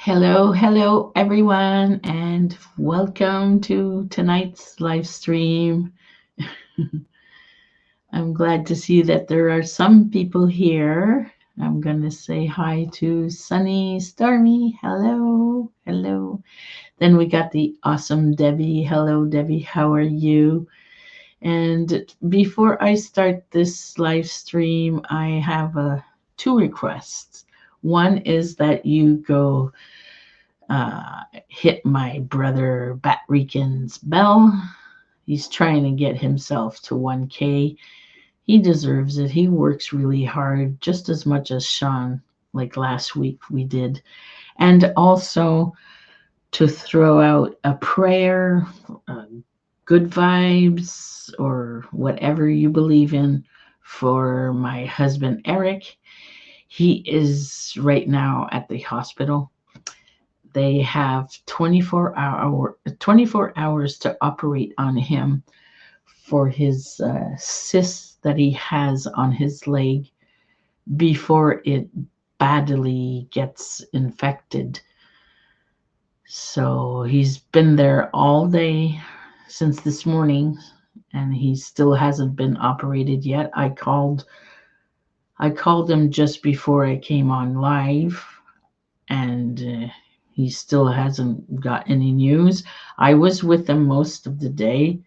Hello, hello, everyone, and welcome to tonight's live stream. I'm glad to see that there are some people here. I'm going to say hi to Sunny, Stormy. Hello, hello. Then we got the awesome Debbie. Hello, Debbie. How are you? And before I start this live stream, I have two requests. One is that you go hit my brother Batrican's bell. He's trying to get himself to 1K. He deserves it. He works really hard, just as much as Sean, like last week we did. And also to throw out a prayer, uh, good vibes, or whatever you believe in for my husband Eric. He is right now at the hospital. They have 24 hours to operate on him for his cyst that he has on his leg before it badly gets infected. So he's been there all day since this morning, and he still hasn't been operated yet. I called him just before I came on live, and he still hasn't got any news. I was with him most of the day,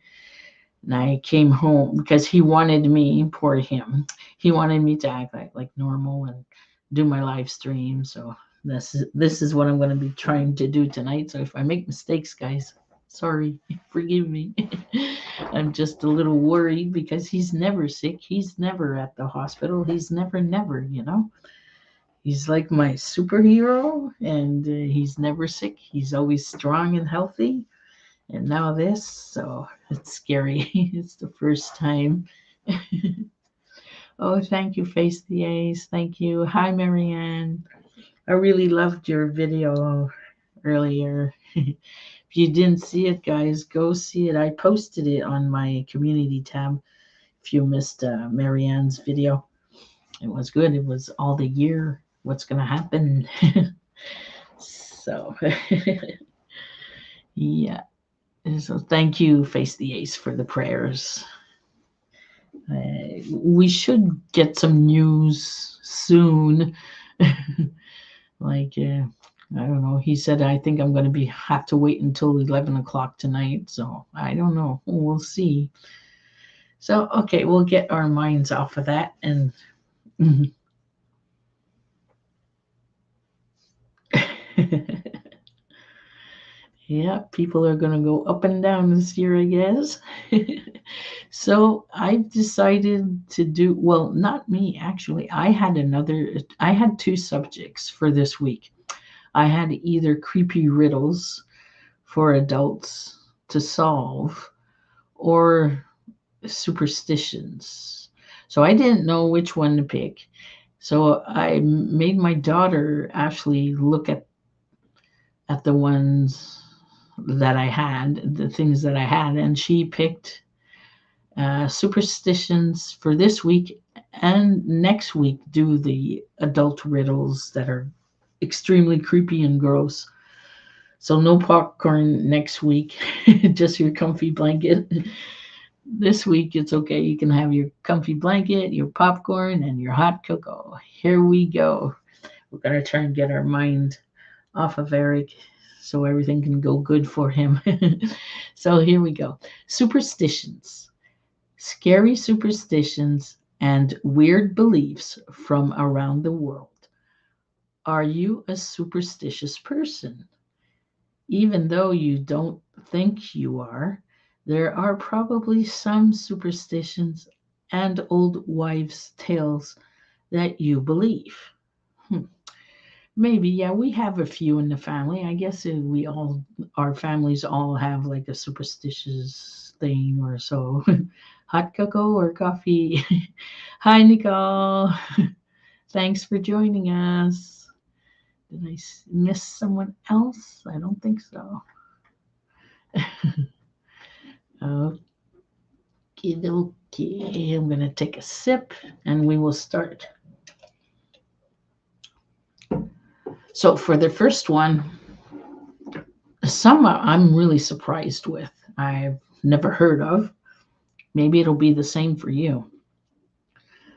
and I came home because he wanted me, poor him, he wanted me to act like normal and do my live stream. So this is what I'm going to be trying to do tonight. So if I make mistakes, guys, sorry, forgive me. I'm just a little worried because he's never sick. He's never at the hospital. He's never. He's like my superhero, and he's never sick. He's always strong and healthy. And now this, so it's scary. It's the first time. Oh, thank you, Face the Ace. Thank you. Hi, Marianne. I really loved your video earlier. If you didn't see it, guys, go see it. I posted it on my community tab. If you missed Marianne's video, it was good. It was all the year, what's going to happen. So, yeah. So, thank you, Face the Ace, for the prayers. We should get some news soon. Like, I don't know. He said, I think I'm going to have to wait until 11 o'clock tonight. So I don't know. We'll see. So, okay, we'll get our minds off of that. And yeah, people are going to go up and down this year, I guess. So I've decided to do, well, not me, actually. I had two subjects for this week. I had either creepy riddles for adults to solve or superstitions. So I didn't know which one to pick. So I made my daughter actually look at the ones that I had, the things that I had, and she picked superstitions for this week, and next week do the adult riddles that are extremely creepy and gross. So no popcorn next week, just your comfy blanket. This week it's okay. You can have your comfy blanket, your popcorn, and your hot cocoa. Here we go. We're gonna try and get our mind off of Eric so everything can go good for him. So here we go. Superstitions. Scary superstitions and weird beliefs from around the world. Are you a superstitious person? Even though you don't think you are, there are probably some superstitions and old wives' tales that you believe. Hmm. Maybe, yeah, we have a few in the family. I guess our families all have like a superstitious thing or so. Hot cocoa or coffee? Hi, Nicole. Thanks for joining us. Did I miss someone else? I don't think so. Okay, okay. I'm going to take a sip and we will start. So for the first one, some I'm really surprised with. I've never heard of. Maybe it'll be the same for you.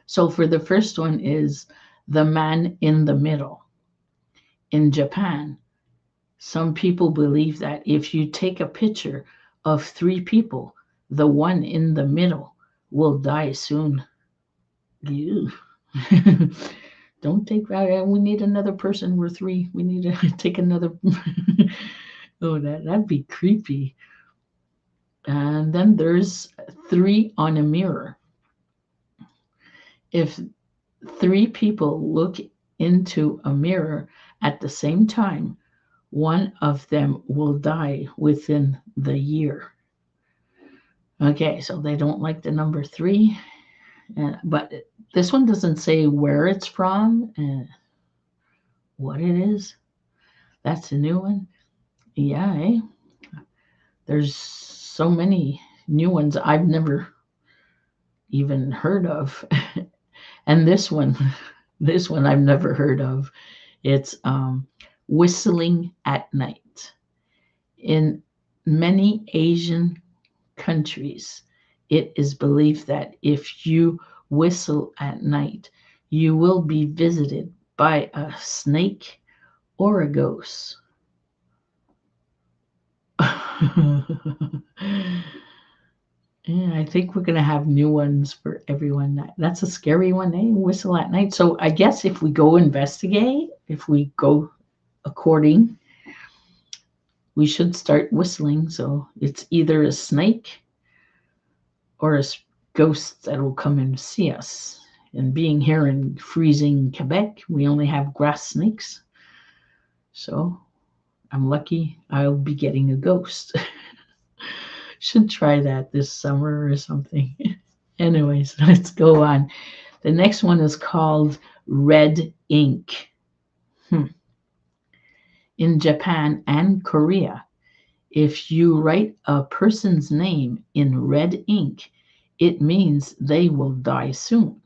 So for the first one is the man in the middle. In Japan, some people believe that if you take a picture of three people, the one in the middle will die soon. Ew. Don't take that. We need another person. We're three. We need to take another. Oh, that'd be creepy. And then there's three on a mirror. If three people look into a mirror at the same time, one of them will die within the year. Okay, so they don't like the number three, but this one doesn't say where it's from and what it is. That's a new one. Yeah, eh? There's so many new ones I've never even heard of. And this one I've never heard of. It's whistling at night. In many Asian countries, it is believed that if you whistle at night, you will be visited by a snake or a ghost. Yeah, I think we're gonna have new ones for everyone. That's a scary one, eh? Whistle at night. So I guess if we go investigate, if we go according, we should start whistling. So it's either a snake or a ghost that will come and see us. And being here in freezing Quebec, we only have grass snakes. So I'm lucky I'll be getting a ghost. Should try that this summer or something. Anyways, let's go on. The next one is called red ink. In Japan and Korea, if you write a person's name in red ink, it means they will die soon.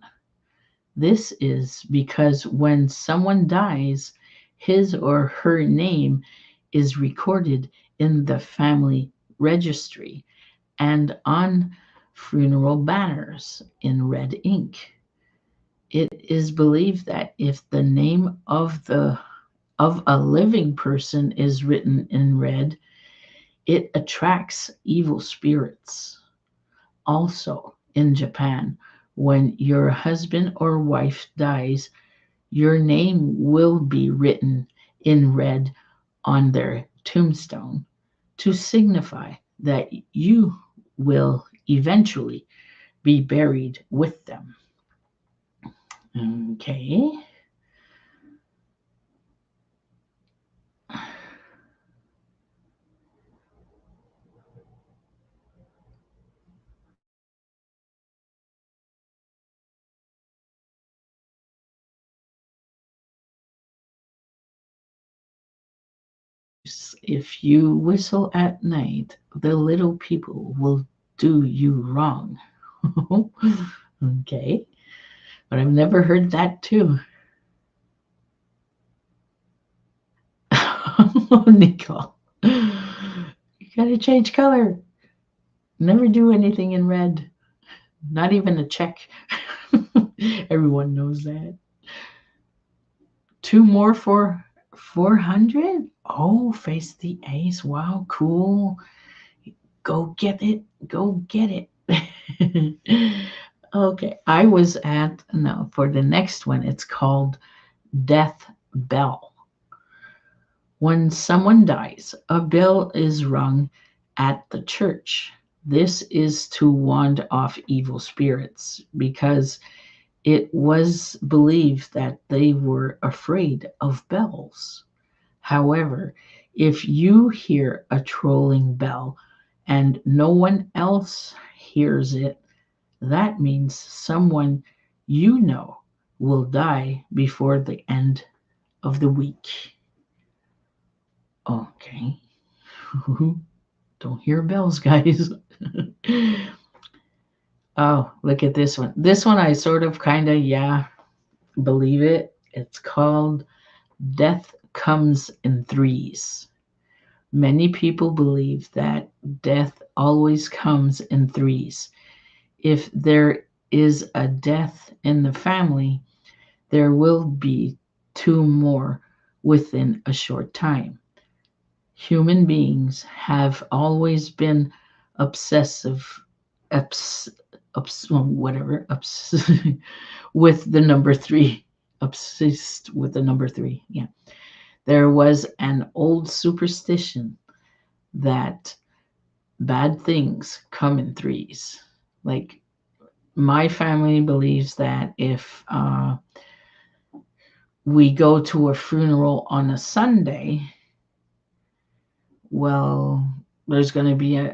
This is because when someone dies, his or her name is recorded in the family registry and on funeral banners in red ink. It is believed that if the name of a living person is written in red, it attracts evil spirits. Also, in Japan, when your husband or wife dies, your name will be written in red on their tombstone to signify that you will eventually be buried with them. Okay. If you whistle at night, the little people will do you wrong. Okay. But I've never heard that too. Nicole, you gotta change color. Never do anything in red. Not even a check. Everyone knows that. Two more for 400? Oh, face the ace. Wow, cool. Go get it. Go get it. Okay, I was at, no, for the next one, it's called Death Bell. When someone dies, a bell is rung at the church. This is to ward off evil spirits because it was believed that they were afraid of bells. However, if you hear a trolling bell and no one else hears it, that means someone you know will die before the end of the week. Okay. Don't hear bells, guys. Oh, look at this one. This one I sort of kind of, yeah, believe it. It's called Death comes in threes. Many people believe that death always comes in threes. If there is a death in the family, there will be two more within a short time. Human beings have always been obsessive, obs, whatever, with the number three, obsessed with the number three. Yeah. There was an old superstition that bad things come in threes. Like my family believes that if we go to a funeral on a Sunday, well, there's going to be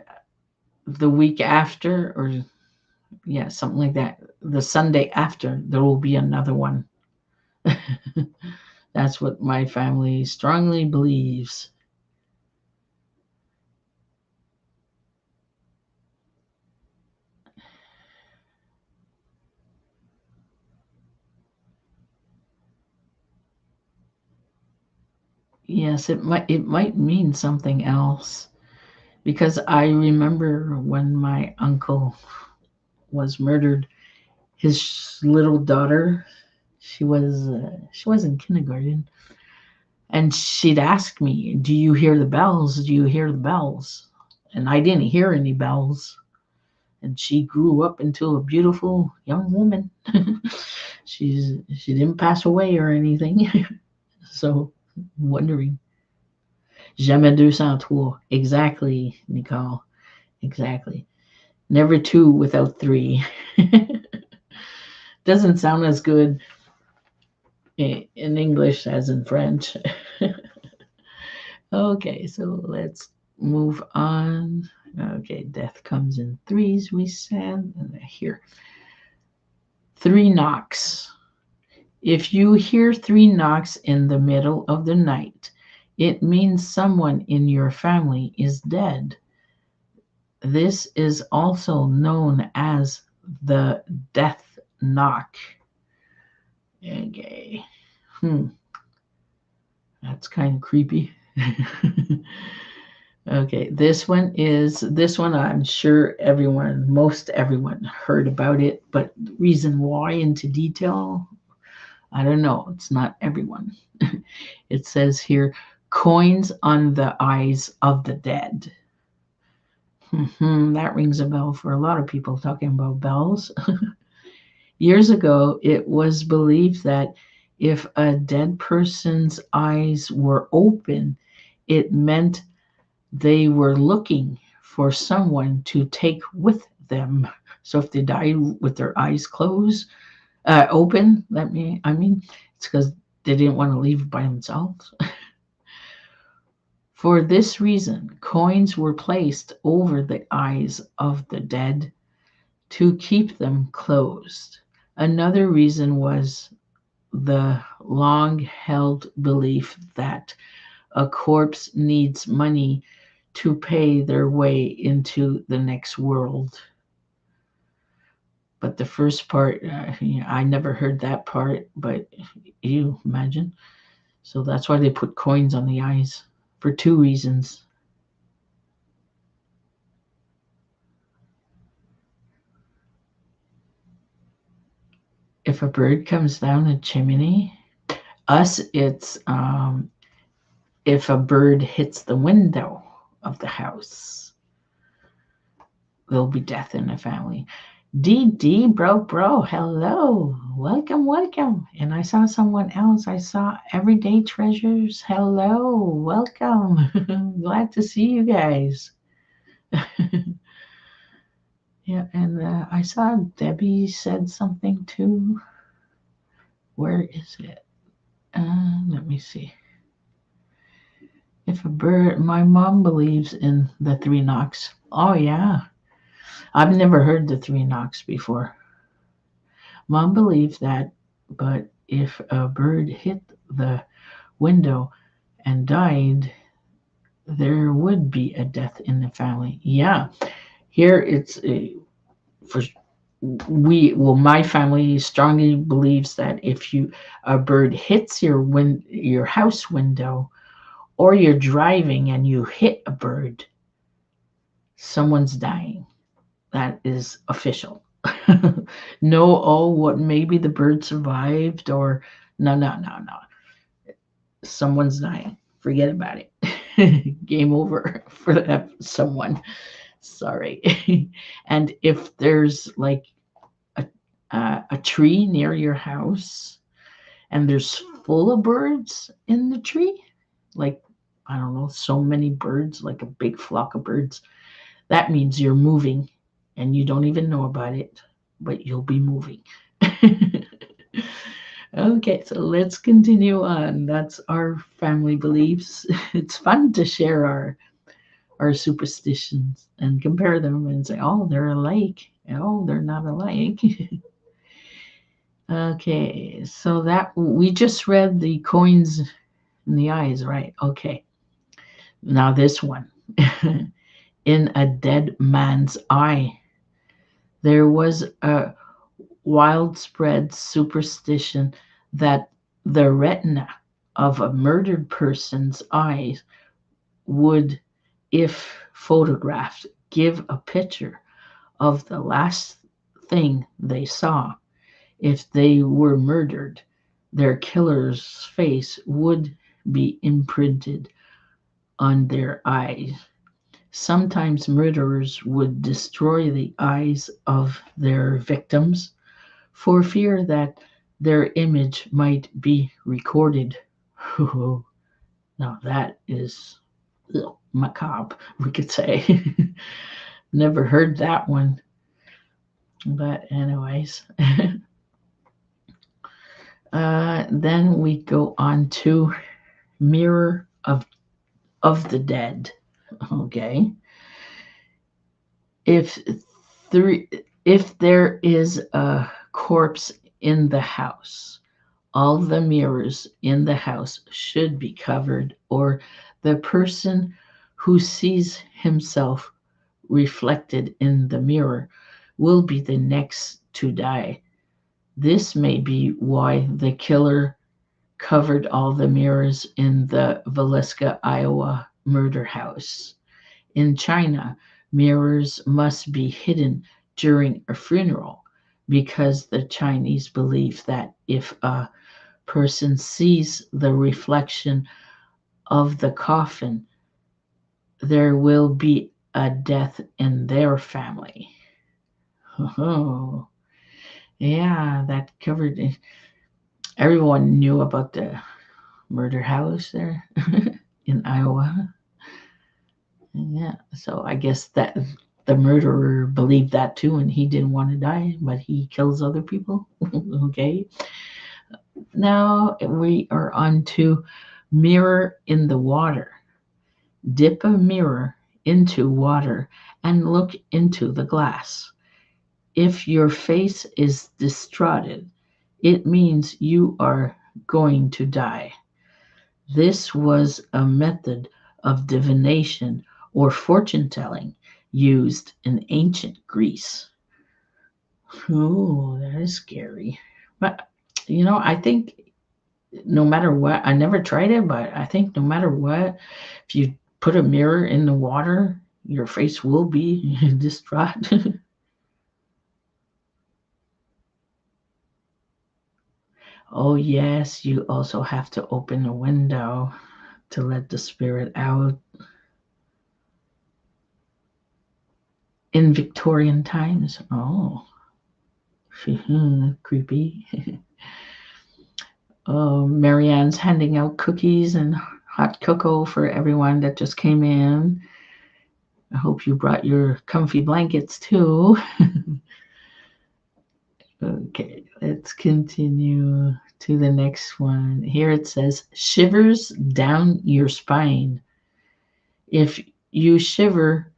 the week after, or yeah, something like that. The Sunday after, there will be another one. That's what my family strongly believes. Yes, it might mean something else, because I remember when my uncle was murdered, his little daughter, she was in kindergarten, and she'd ask me, "Do you hear the bells? Do you hear the bells?" And I didn't hear any bells. And she grew up into a beautiful young woman. She didn't pass away or anything. So wondering. Jamais 203. Exactly, Nicole. Exactly. Never two without three. Doesn't sound as good in English as in French. Okay, so let's move on. Okay, death comes in threes, we said. And here, three knocks. If you hear three knocks in the middle of the night, it means someone in your family is dead. This is also known as the death knock. Okay. That's kind of creepy. Okay, this one I'm sure most everyone heard about it, but the reason why into detail, I don't know. It's not everyone. It says here, coins on the eyes of the dead. That rings a bell for a lot of people talking about bells. Years ago, it was believed that if a dead person's eyes were open, it meant they were looking for someone to take with them. So if they die with their eyes closed, open, it's because they didn't want to leave by themselves. For this reason, coins were placed over the eyes of the dead to keep them closed. Another reason was the long held belief that a corpse needs money to pay their way into the next world. But the first part, I never heard that part, but you imagine. So that's why they put coins on the eyes, for two reasons. If a bird comes down a chimney, it's if a bird hits the window of the house, there'll be death in the family. DD, bro, hello. Welcome. And I saw someone else. I saw Everyday Treasures. Hello, welcome. Glad to see you guys. Yeah, and I saw Debbie said something too. Where is it? Let me see. If a bird, my mom believes in the three knocks. Oh, yeah. I've never heard the three knocks before. Mom believed that, but if a bird hit the window and died, there would be a death in the family. Yeah, here it's for my family strongly believes that if a bird hits your house window, or you're driving and you hit a bird, someone's dying. That is official. No, oh, what, maybe the bird survived, or no, no, no, no. Someone's dying. Forget about it. Game over for that someone. Sorry. And if there's like a, a tree near your house and there's full of birds in the tree, like, I don't know, so many birds, like a big flock of birds, that means you're moving and you don't even know about it, but you'll be moving. Okay, so let's continue on. That's our family beliefs. It's fun to share our superstitions and compare them and say, oh, they're alike. Oh, they're not alike. Okay, so that we just read the coins in the eyes, right? Okay, now this one. In a dead man's eye. There was a widespread superstition that the retina of a murdered person's eyes would, if photographed, give a picture of the last thing they saw. If they were murdered, their killer's face would be imprinted on their eyes. Sometimes murderers would destroy the eyes of their victims for fear that their image might be recorded. Now that is macabre, we could say. Never heard that one. But anyways, then we go on to mirror of the dead. Okay, if three, if there is a corpse in the house, all the mirrors in the house should be covered, or the person who sees himself reflected in the mirror will be the next to die. This may be why the killer covered all the mirrors in the Villisca, Iowa murder house. In China, mirrors must be hidden during a funeral because the Chinese believe that if a person sees the reflection of the coffin, there will be a death in their family. Oh, yeah, that covered it. Everyone knew about the murder house there in Iowa. Yeah, so I guess that the murderer believed that too, and he didn't want to die, but he kills other people. Okay. Now we are on to mirror in the water. Dip a mirror into water and look into the glass. If your face is distorted, it means you are going to die. This was a method of divination or fortune telling used in ancient Greece. Oh, that is scary. But I think no matter what, I never tried it, but I think no matter what, if you put a mirror in the water, your face will be distraught. Oh, yes, you also have to open a window to let the spirit out. In Victorian times. Oh, creepy. Oh, Marianne's handing out cookies and hot cocoa for everyone that just came in. I hope you brought your comfy blankets too. Okay, let's continue to the next one. Here it says, shivers down your spine. If you shiver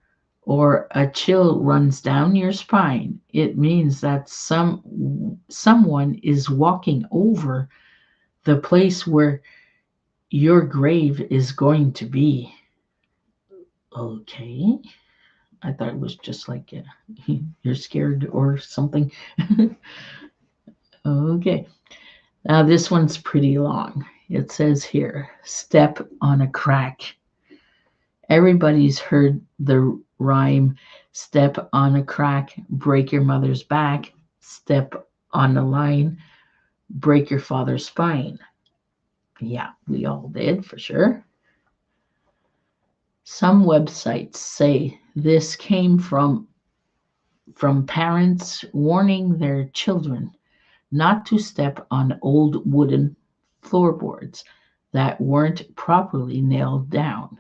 or a chill runs down your spine, it means that someone is walking over the place where your grave is going to be. Okay. I thought it was just like you're scared or something. Okay. Now this one's pretty long. It says here, step on a crack. Everybody's heard the rhyme, step on a crack, break your mother's back, step on the line, break your father's spine. Yeah, we all did for sure. Some websites say this came from parents warning their children not to step on old wooden floorboards that weren't properly nailed down.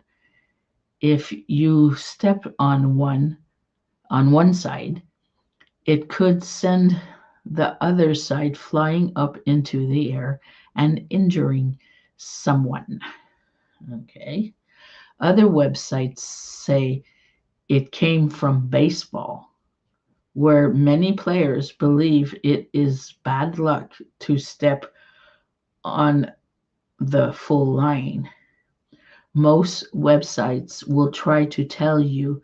If you step on one side, it could send the other side flying up into the air and injuring someone. Okay. Other websites say it came from baseball, where many players believe it is bad luck to step on the full line. Most websites will try to tell you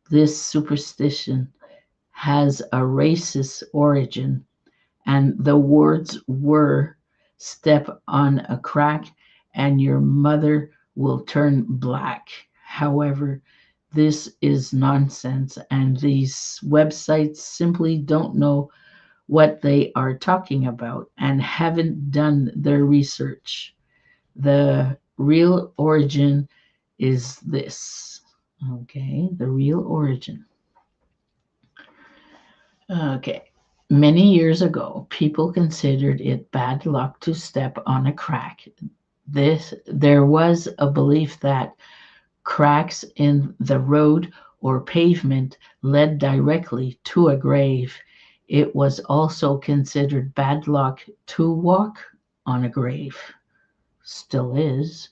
this superstition has a racist origin, and the words were step on a crack and your mother will turn black. However, this is nonsense, and these websites simply don't know what they are talking about and haven't done their research. The real origin is this. Okay, the real origin. Okay. Many years ago, people considered it bad luck to step on a crack. There was a belief that cracks in the road or pavement led directly to a grave. It was also considered bad luck to walk on a grave. Still is.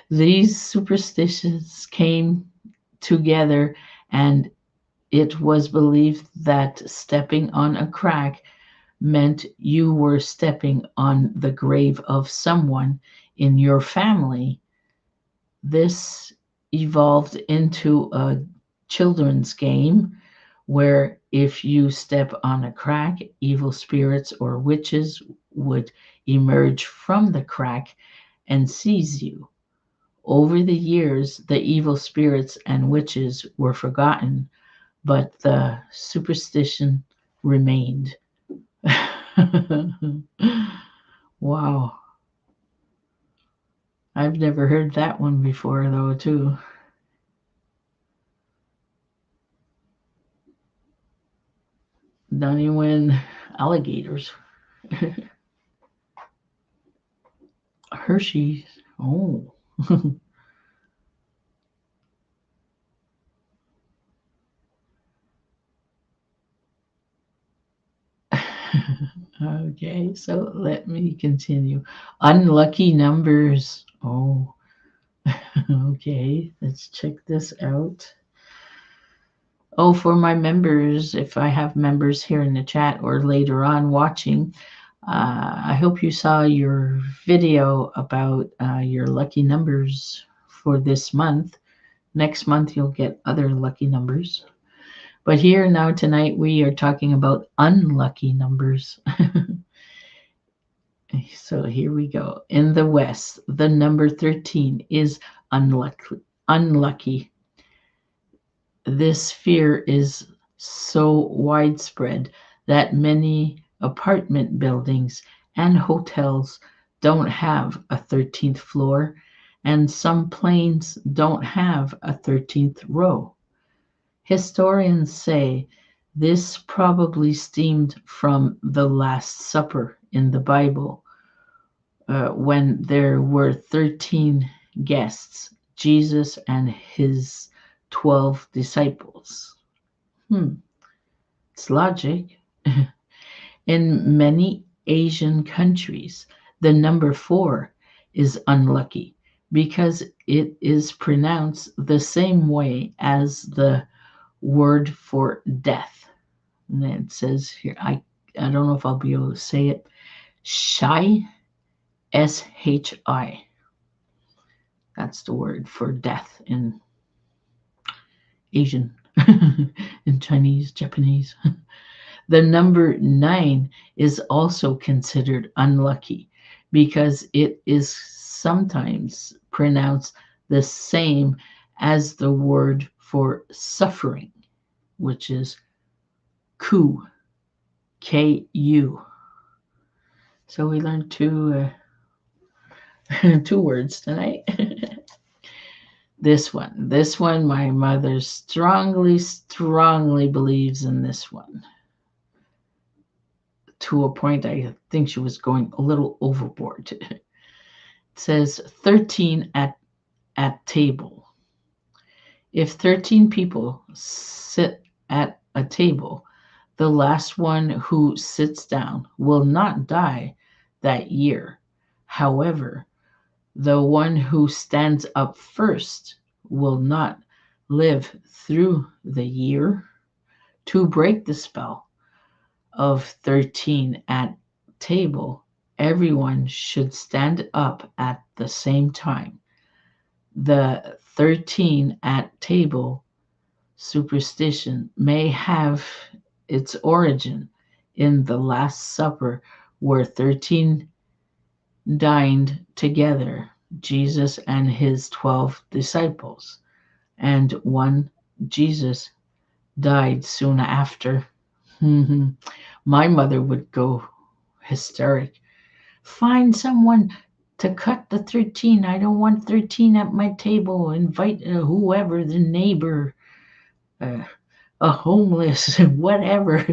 These superstitions came together, and it was believed that stepping on a crack meant you were stepping on the grave of someone in your family. This evolved into a children's game where if you step on a crack, evil spirits or witches would emerge from the crack and seize you. Over the years, the evil spirits and witches were forgotten, but the superstition remained. Wow. I've never heard that one before, though, too. Not even alligators. Hershey's. Oh. Okay, so let me continue. Unlucky numbers. Oh, okay. Let's check this out. Oh, for my members, if I have members here in the chat or later on watching, I hope you saw your video about your lucky numbers for this month. Next month, you'll get other lucky numbers. But here now tonight, we are talking about unlucky numbers. So here we go. In the West, the number 13 is unlucky. Unlucky. This fear is so widespread that many apartment buildings and hotels don't have a 13th floor, and some planes don't have a 13th row. Historians say this probably stemmed from the Last Supper in the Bible, when there were 13 guests, Jesus and his 12 disciples. It's logic. In many Asian countries, the number 4 is unlucky because it is pronounced the same way as the word for death. And it says here, I don't know if I'll be able to say it, Shai, SHI. That's the word for death Asian, in Chinese, Japanese. The number 9 is also considered unlucky because it is sometimes pronounced the same as the word for suffering, which is ku, Ku. So we learned two words tonight. This one, my mother strongly, strongly believes in this one, to a point I think she was going a little overboard. It says 13 at table. If 13 people sit at a table, the last one who sits down will not die that year. However, the one who stands up first will not live through the year. To break the spell of 13 at table, everyone should stand up at the same time. The 13 at table superstition may have its origin in the Last Supper, where 13 dined together, Jesus and his 12 disciples, and one, Jesus, died soon after. My mother would go hysteric. Find someone to cut the 13. I don't want 13 at my table. Invite whoever, the neighbor, uh, a homeless, whatever.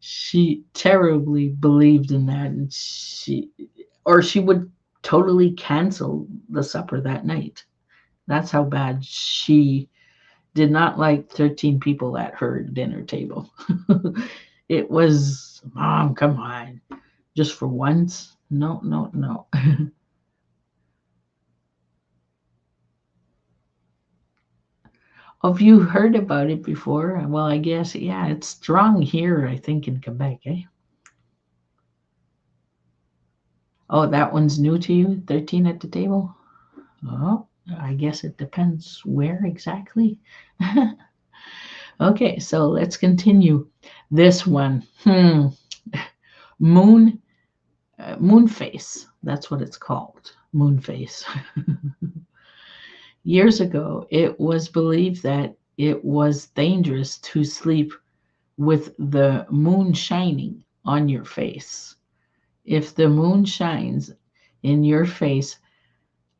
She terribly believed in that, and she would totally cancel the supper that night. That's how bad she did not like 13 people at her dinner table. It was, Mom, come on, just for once. No, no, no. Have you heard about it before? Well, I guess, yeah, it's strong here, I think, in Quebec, eh? Oh, that one's new to you? 13 at the table? Oh, I guess it depends where exactly. Okay, so let's continue. This one, moon, moon face. That's what it's called, moon face. Years ago, it was believed that it was dangerous to sleep with the moon shining on your face. If the moon shines in your face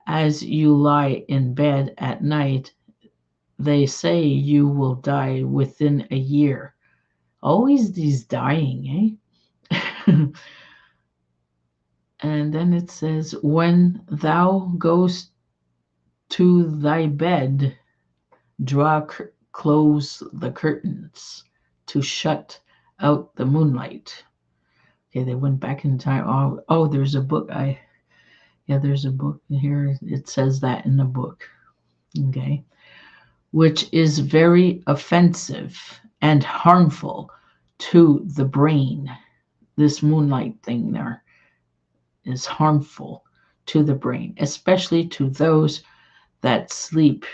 as you lie in bed at night, they say you will die within a year. Always these dying, eh? And then it says, when thou goest to thy bed, close the curtains to shut out the moonlight. Okay, they went back in time. Oh, there's a book. There's a book here. It says that in the book. Okay, which is very offensive and harmful to the brain. This moonlight thing there is harmful to the brain, especially to those that sleep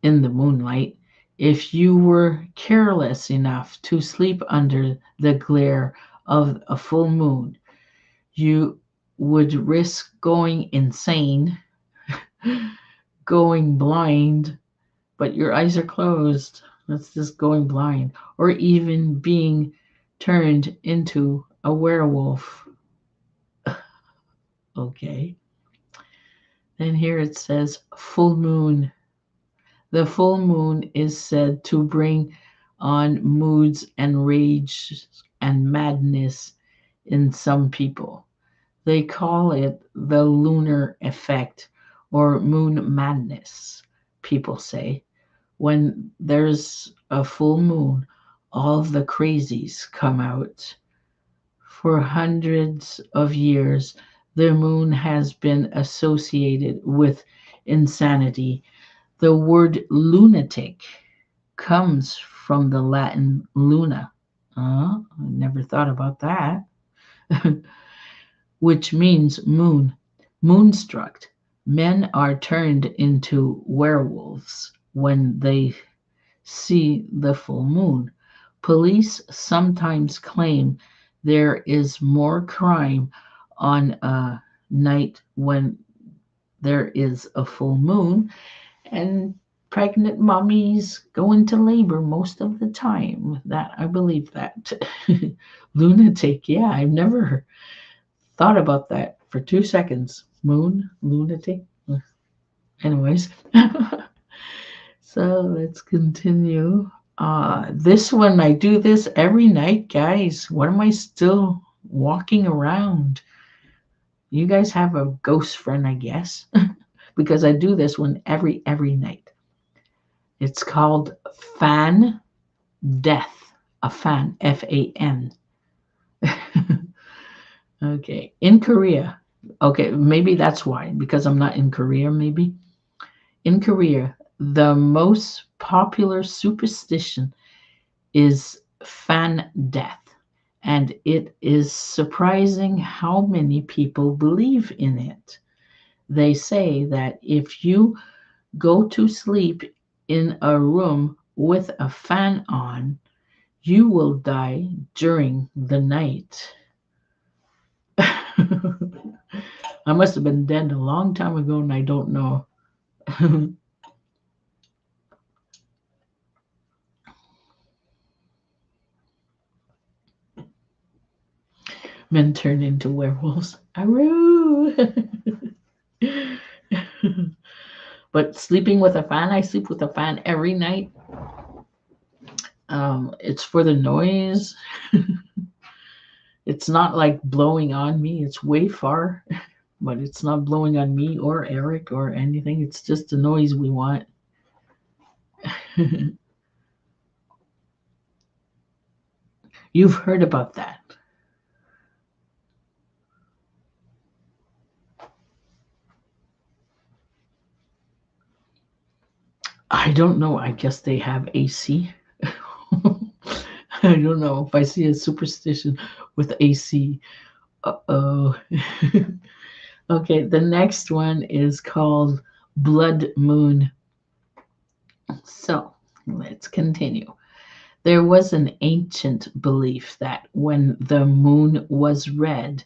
in the moonlight. If you were careless enough to sleep under the glare of a full moon, you would risk going insane, going blind, but your eyes are closed. That's just going blind, or even being turned into a werewolf. Okay. Then here it says full moon. The full moon is said to bring on moods and rage and madness in some people. They call it the lunar effect or moon madness, people say. When there's a full moon, all the crazies come out. For hundreds of years, the moon has been associated with insanity. The word lunatic comes from the Latin luna. I never thought about that. Which means moon. Moonstruck. Men are turned into werewolves when they see the full moon. Police sometimes claim there is more crime on a night when there is a full moon, and pregnant mummies go into labor most of the time. That I believe that. Lunatic, yeah, I've never thought about that for 2 seconds. Moon, lunatic. Anyways, so let's continue. This one, I do this every night, guys. What am I still walking around? You guys have a ghost friend, I guess, because I do this one every night. It's called fan death. A fan, Fan. Okay, in Korea. Okay, maybe that's why, because I'm not in Korea, maybe. In Korea, the most popular superstition is fan death. And it is surprising how many people believe in it. They say that if you go to sleep in a room with a fan on, you will die during the night. I must have been dead a long time ago and I don't know. Men turn into werewolves. Aroo! But sleeping with a fan, I sleep with a fan every night. It's for the noise. It's not like blowing on me. It's way far, but it's not blowing on me or Eric or anything. It's just the noise we want. You've heard about that. I don't know. I guess they have AC. I don't know if I see a superstition with AC. Uh-oh. Okay, the next one is called Blood Moon. So let's continue. There was an ancient belief that when the moon was red,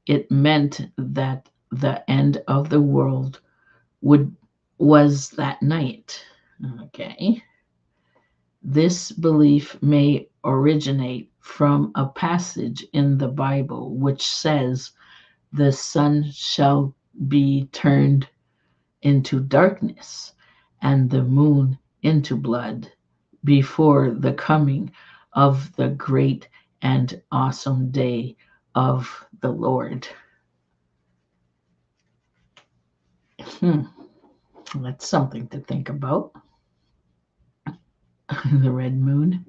it meant that the end of the world would was that night. Okay. This belief may originate from a passage in the Bible which says the sun shall be turned into darkness and the moon into blood before the coming of the great and awesome day of the Lord. Hmm, that's something to think about. The red moon.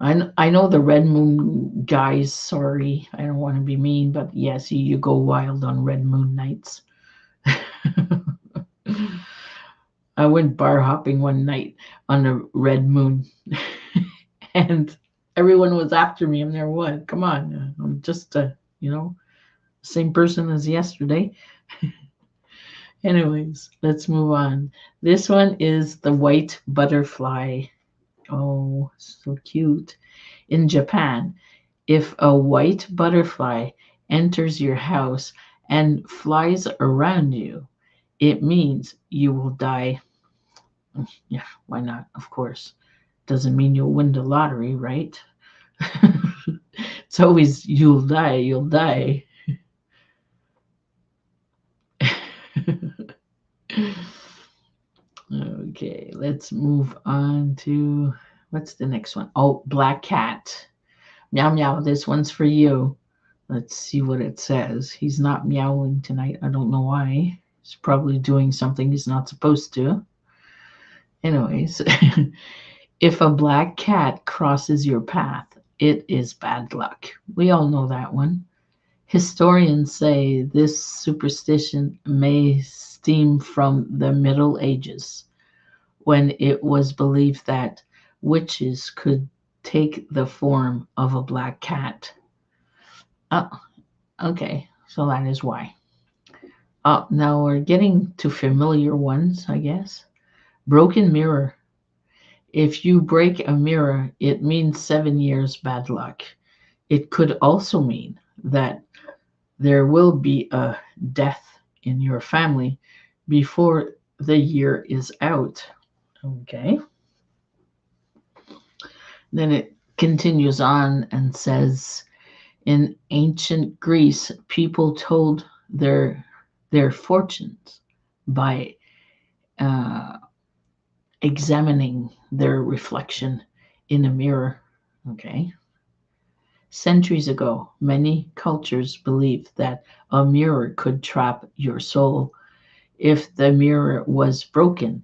I know the red moon guys. Sorry, I don't want to be mean, but yes, you go wild on red moon nights. I went bar hopping one night on a red moon, and everyone was after me. I'm there. What? Come on, I'm just you know, same person as yesterday. Anyways, let's move on. This one is the white butterfly. Oh, so cute. In Japan, if a white butterfly enters your house and flies around you, it means you will die. Yeah, why not? Of course. Doesn't mean you'll win the lottery, right? It's always you'll die, you'll die. Okay, let's move on to what's the next one? Oh, black cat. Meow meow, this one's for you. Let's see what it says. He's not meowing tonight. I don't know why. He's probably doing something he's not supposed to. Anyways, if a black cat crosses your path, it is bad luck. We all know that one. Historians say this superstition may stem from the Middle Ages, when it was believed that witches could take the form of a black cat. Oh, okay, so that is why. Now we're getting to familiar ones, I guess. Broken mirror. If you break a mirror, it means 7 years bad luck. It could also mean that there will be a death in your family before the year is out. Okay. Then it continues on and says, in ancient Greece, people told their fortunes by uh, examining their reflection in a mirror. Okay. Centuries ago, many cultures believed that a mirror could trap your soul. If the mirror was broken,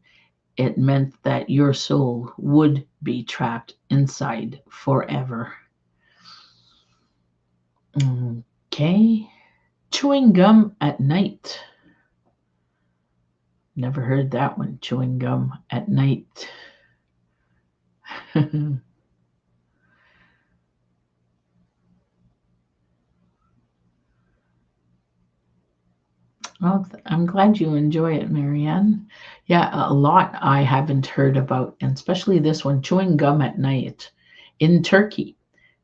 it meant that your soul would be trapped inside forever. Okay. Chewing gum at night. Never heard that one. Chewing gum at night. Well, I'm glad you enjoy it, Marianne. Yeah, a lot I haven't heard about, and especially this one, chewing gum at night. In Turkey,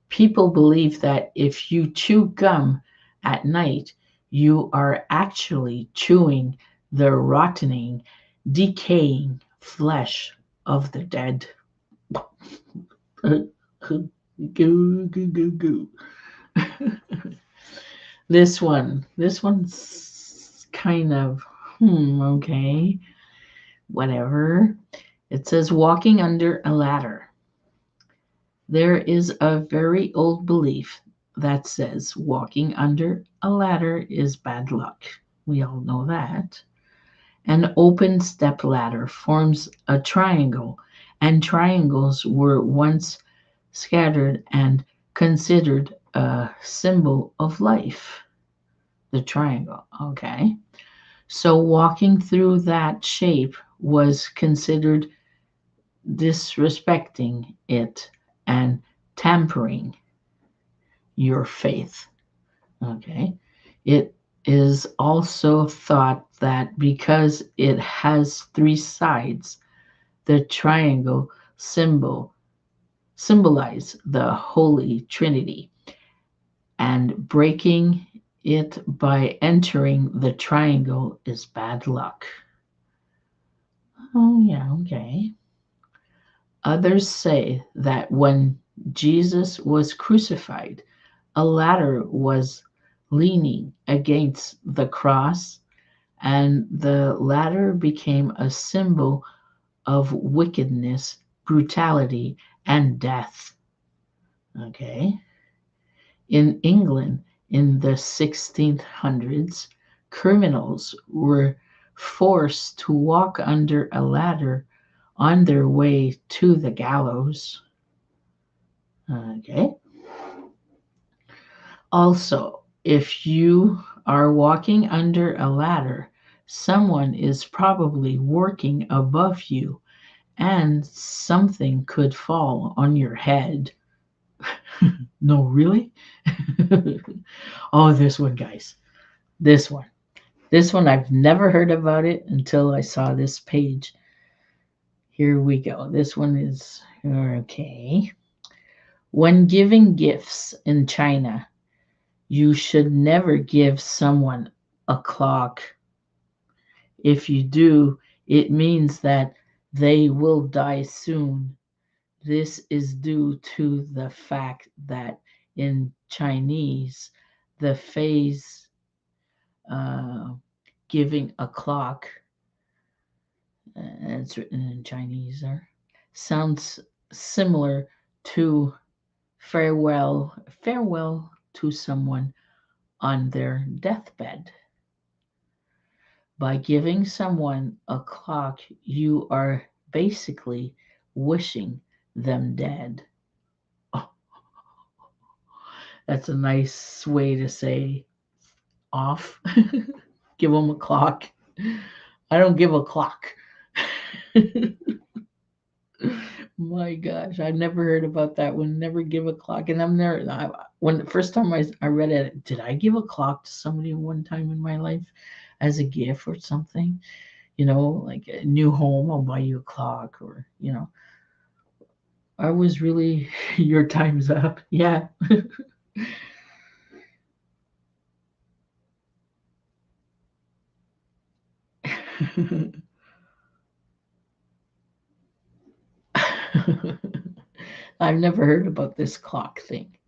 people believe that if you chew gum at night, you are actually chewing the rotting, decaying flesh of the dead. Goo, goo, goo, goo. This one's kind of, okay, whatever. It says walking under a ladder. There is a very old belief that says walking under a ladder is bad luck. We all know that. An open step ladder forms a triangle, and triangles were once scattered and considered a symbol of life. The triangle, okay. So walking through that shape was considered disrespecting it and tampering your faith. Okay. It is also thought that because it has three sides, the triangle symbolize the Holy Trinity, and breaking it by entering the triangle is bad luck. Oh, yeah, okay. Others say that when Jesus was crucified, a ladder was leaning against the cross, and the ladder became a symbol of wickedness, brutality, and death. Okay. In England in the 1600s, criminals were forced to walk under a ladder on their way to the gallows. Okay. Also, if you are walking under a ladder, someone is probably working above you and something could fall on your head. No, really? Oh, this one, guys. This one. This one, I've never heard about it until I saw this page. Here we go. This one is okay. When giving gifts in China, you should never give someone a clock. If you do, it means that they will die soon. This is due to the fact that in Chinese, the phrase giving a clock, it's written in Chinese there, sounds similar to farewell to someone on their deathbed. By giving someone a clock, you are basically wishing them dead. Oh, that's a nice way to say off. Give them a clock. I don't give a clock. My gosh, I never heard about that one. Never give a clock. And I'm there. When the first time I read it, did I give a clock to somebody one time in my life as a gift or something? like a new home, I'll buy you a clock, or I was really your time's up. Yeah. I've never heard about this clock thing.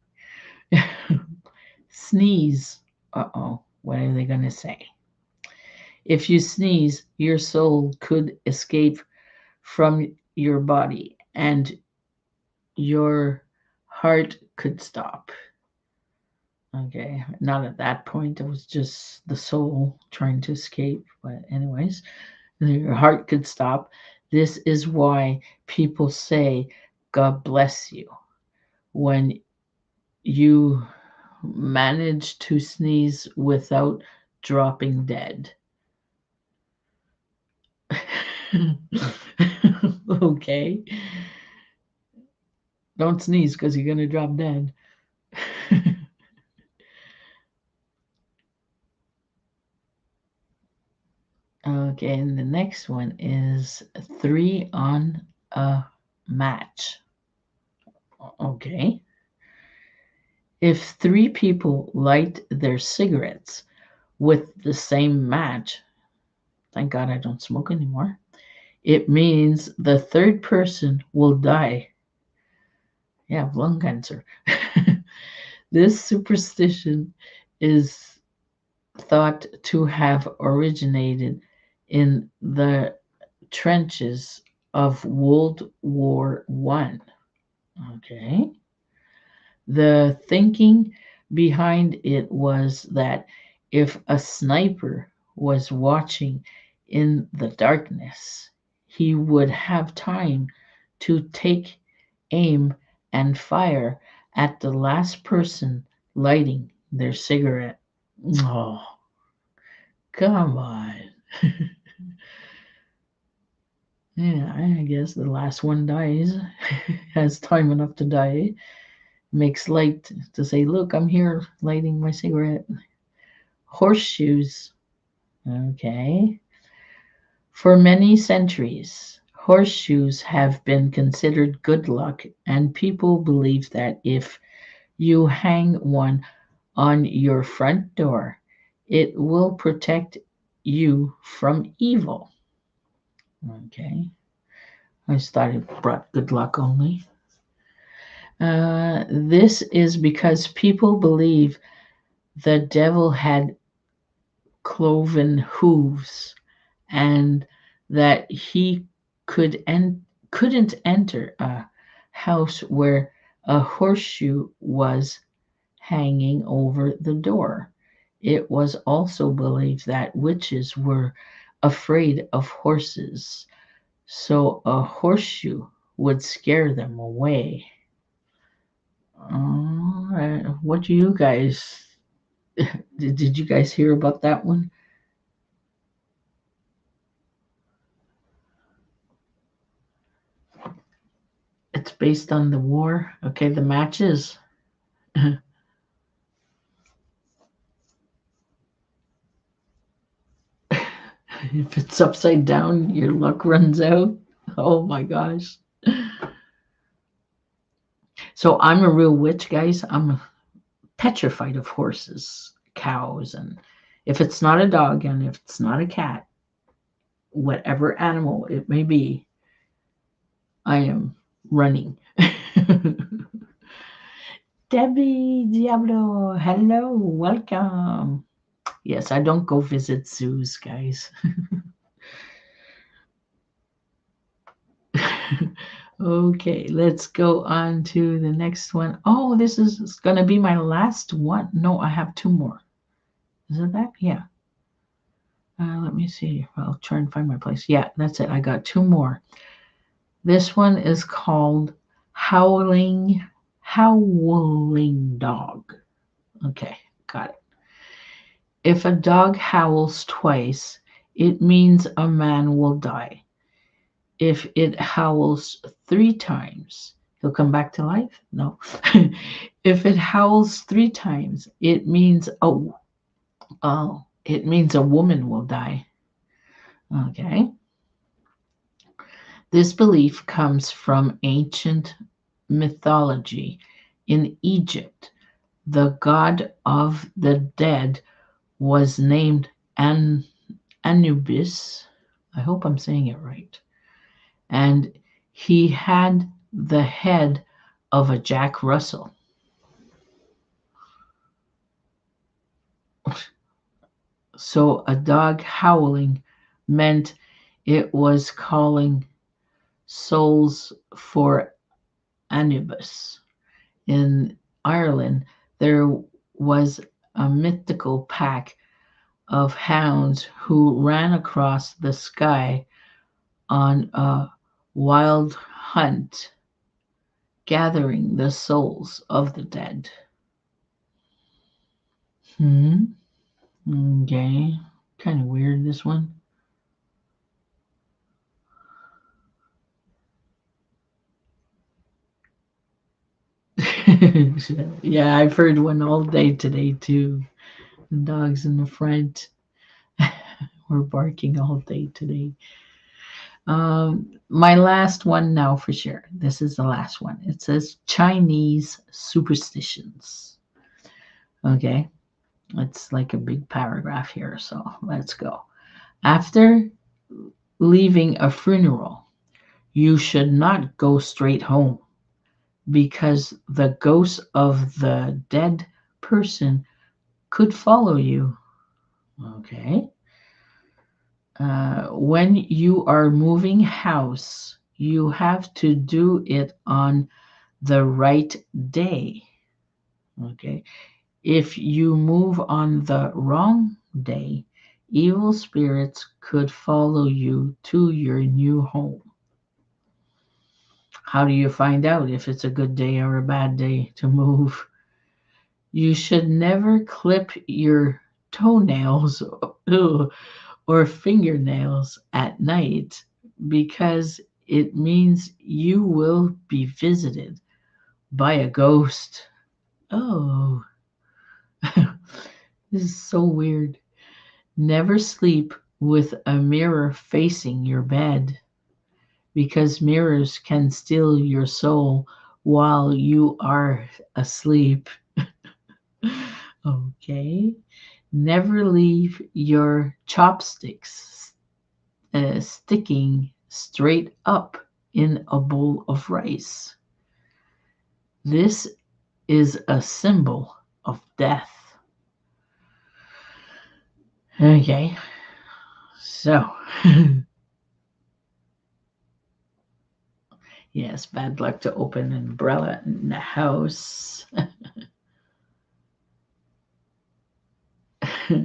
Sneeze. Uh-oh. What are they going to say? If you sneeze, your soul could escape from your body and your heart could stop. Okay. Not at that point. It was just the soul trying to escape. But, anyways, your heart could stop. This is why people say, God bless you, when you manage to sneeze without dropping dead. Okay. Don't sneeze because you're going to drop dead. Okay, and the next one is three on a match. Okay. If three people light their cigarettes with the same match, thank God I don't smoke anymore, it means the third person will die. Yeah, lung cancer. This superstition is thought to have originated in the trenches of World War I. Okay. The thinking behind it was that if a sniper was watching in the darkness, he would have time to take aim and fire at the last person lighting their cigarette. Oh, come on. Yeah, I guess the last one dies, has time enough to die, makes light to say, look, I'm here lighting my cigarette. Horseshoes. Okay. For many centuries, horseshoes have been considered good luck, and people believe that if you hang one on your front door, it will protect you from evil. Okay. I just thought it brought good luck only. This is because people believe the devil had cloven hooves and that he couldn't enter a house where a horseshoe was hanging over the door. It was also believed that witches were afraid of horses, so a horseshoe would scare them away. What do you guys did you guys hear about that one? It's based on the war. Okay, the matches. If it's upside down, your luck runs out. Oh my gosh. So I'm a real witch, guys. I'm petrified of horses, cows, and if it's not a dog and if it's not a cat, whatever animal it may be, I am running. Debbie Diablo, hello, welcome. Yes, I don't go visit zoos, guys. Okay, let's go on to the next one. Oh, this is going to be my last one. No, I have two more. Is it that? Yeah. Let me see. I'll try and find my place. Yeah, that's it. I got two more. This one is called Howling Dog. Okay, got it. If a dog howls twice, it means a man will die. If it howls three times, he'll come back to life? No. If it howls three times, it means it means a woman will die. Okay. This belief comes from ancient mythology. In Egypt, the god of the dead was named Anubis. I hope I'm saying it right. And he had the head of a Jack Russell. So a dog howling meant it was calling souls for Anubis. In Ireland, there was a mythical pack of hounds who ran across the sky on a wild hunt, gathering the souls of the dead. Hmm. Okay. Kind of weird, this one. Yeah, I've heard one all day today, too. The dogs in the front were barking all day today. My last one now for sure. This is the last one. It says Chinese superstitions. Okay. It's like a big paragraph here, so let's go. After leaving a funeral, you should not go straight home because the ghost of the dead person could follow you. Okay. When you are moving house, you have to do it on the right day. Okay. If you move on the wrong day, evil spirits could follow you to your new home. How do you find out if it's a good day or a bad day to move? You should never clip your toenails or fingernails at night because it means you will be visited by a ghost. Oh, this is so weird. Never sleep with a mirror facing your bed because mirrors can steal your soul while you are asleep. Okay. Never leave your chopsticks sticking straight up in a bowl of rice. This is a symbol of death. Okay. So, yes, bad luck to open an umbrella in the house.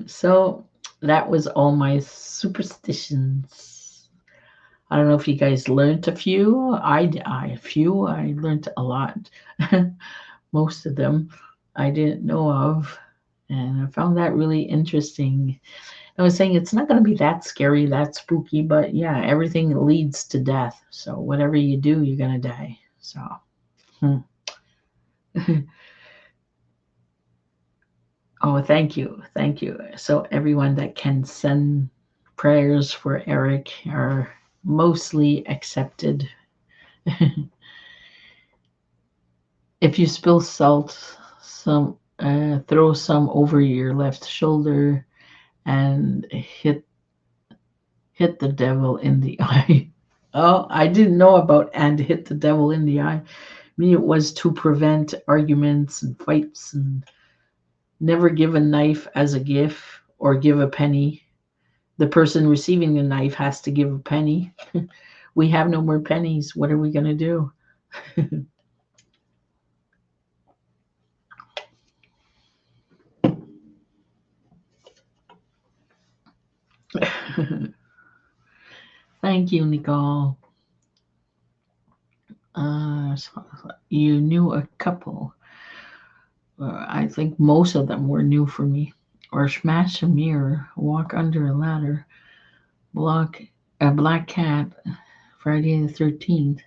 So, that was all my superstitions. I don't know if you guys learned a few. I learned a lot. Most of them I didn't know of, and I found that really interesting. I was saying it's not going to be that scary, that spooky, but yeah, everything leads to death. So whatever you do, you're going to die. So, hmm. Oh, thank you. Thank you. So everyone that can send prayers for Eric are mostly accepted. If you spill salt, throw some over your left shoulder and hit the devil in the eye. Oh, I didn't know about and hit the devil in the eye. Me, it was to prevent arguments and fights and never give a knife as a gift or give a penny. The person receiving the knife has to give a penny. We have no more pennies. What are we going to do? Thank you, Nicole. So you knew a couple. I think most of them were new for me. Or smash a mirror, walk under a ladder, block a black cat, Friday the 13th,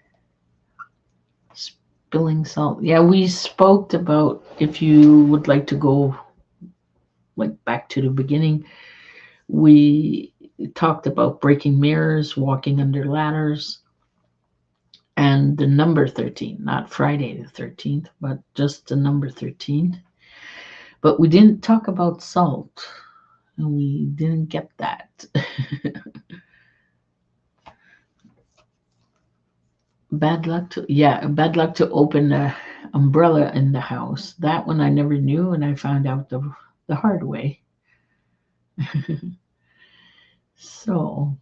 spilling salt. Yeah, we spoke about if you would like to go like back to the beginning. We talked about breaking mirrors, walking under ladders, and the number 13, not Friday the 13th, but just the number 13. But we didn't talk about salt, and we didn't get that. Bad luck to open the umbrella in the house. That one I never knew, and I found out the hard way. So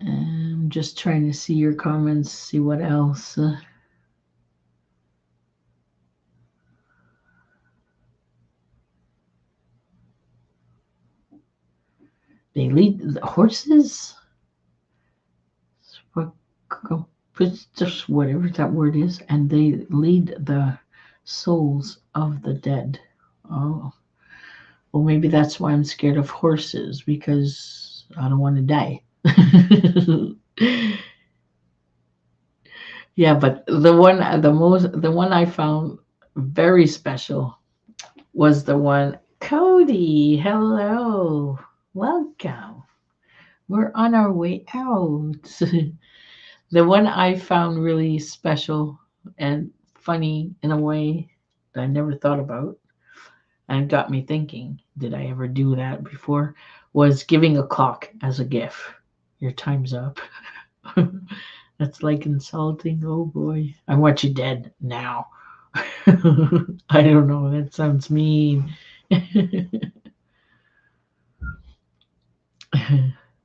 I'm just trying to see your comments, see what else. They lead the horses. Just whatever that word is, and they lead the souls of the dead. Oh, well, maybe that's why I'm scared of horses, because I don't want to die. Yeah, but the one I found very special was the one. Cody, hello, welcome. We're on our way out. The one I found really special and funny in a way that I never thought about and got me thinking, did I ever do that before? Was giving a clock as a gift. Your time's up. That's like insulting. Oh boy. I want you dead now. I don't know. That sounds mean.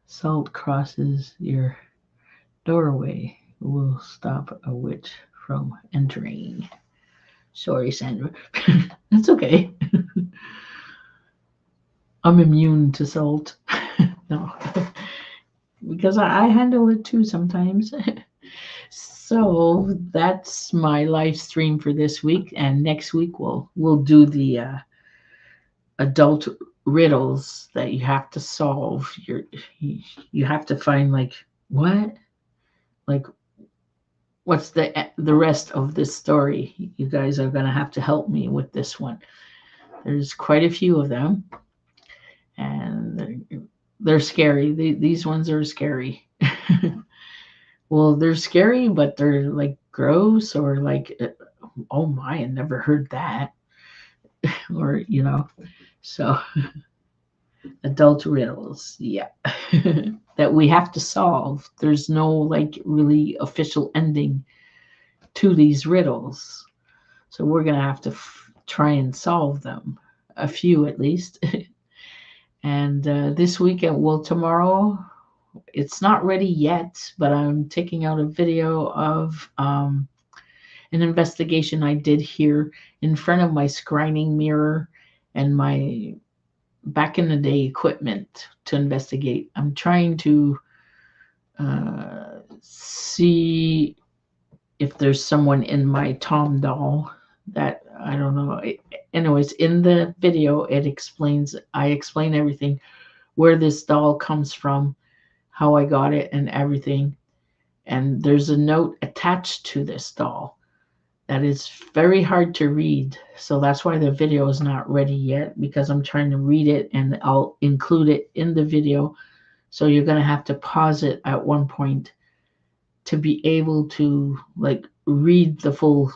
Salt crosses your doorway will stop a witch from entering. Sorry, Sandra. That's okay. I'm immune to salt. No, because I handle it too sometimes. So that's my live stream for this week, and next week we'll do the adult riddles that you have to solve. You have to find like what's the rest of this story. You guys are gonna have to help me with this one. There's quite a few of them, and they're scary. These ones are scary. Well, they're scary, but they're like gross or like, oh my, I never heard that. Or, so adult riddles, yeah, that we have to solve. There's no like really official ending to these riddles. So we're going to have to try and solve them, a few at least. And this weekend, well, tomorrow, it's not ready yet, but I'm taking out a video of an investigation I did here in front of my scrying mirror and my back in the day equipment to investigate. I'm trying to see if there's someone in my Tom doll that I don't know. Anyways, in the video, I explain everything, where this doll comes from, how I got it, and everything. And there's a note attached to this doll that is very hard to read. So that's why the video is not ready yet, because I'm trying to read it, and I'll include it in the video. So you're going to have to pause it at one point to be able to like read the full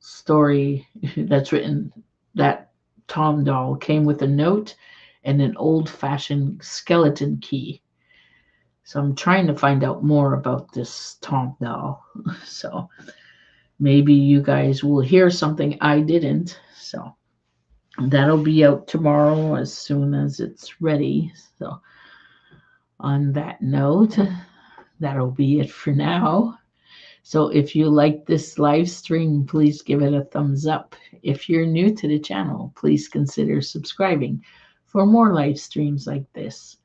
story that's written. That Tom doll came with a note and an old-fashioned skeleton key. So I'm trying to find out more about this Tom doll. So maybe you guys will hear something I didn't. So that'll be out tomorrow as soon as it's ready. So on that note, that'll be it for now. So if you like this live stream, please give it a thumbs up. If you're new to the channel, please consider subscribing for more live streams like this.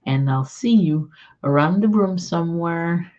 And I'll see you around the room somewhere.